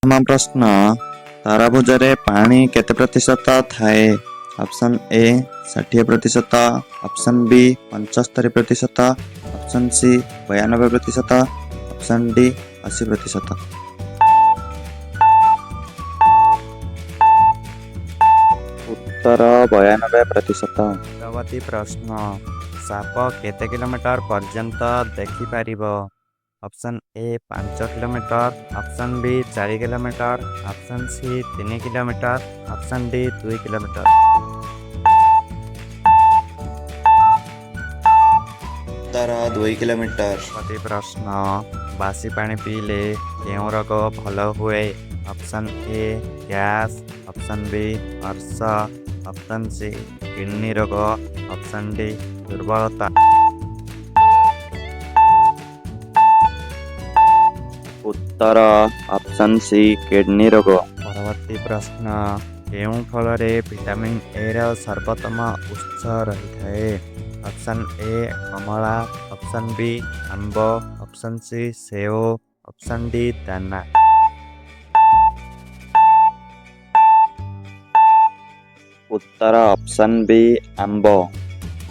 प्रथम प्रश्न तरबुजरे पानी केते प्रतिशत थाए? Option A 60%, option B 75%, option C 92%, option D 80%। उत्तर 92%। परवर्ती प्रश्न साप केते किलोमीटर पर्यंत देखि पारिबो? Option A 5 kilometre, option B 4 kilometre, option C 3 kilometre, option D 2 kilometre. उत्तर 2 किलोमीटर। परवर्ती प्रश्न बासी पानी पीले केउं रोग भल हुए? Option A gas, option B हर्ष, ऑप्शन सी किडनी रोग, ऑप्शन डी दुर्बलता। उत्तर ऑप्शन सी किडनी रोग। परवर्ती प्रश्न केउं फलरे विटामिन ए ର सर्वोत्तम ଉତ୍ସ ରହିଥାଏ? ऑप्शन ए कमला, ऑप्शन बी आंब, ऑप्शन सी सेव, ऑप्शन डी दाना। उत्तर ऑप्शन बी आंब।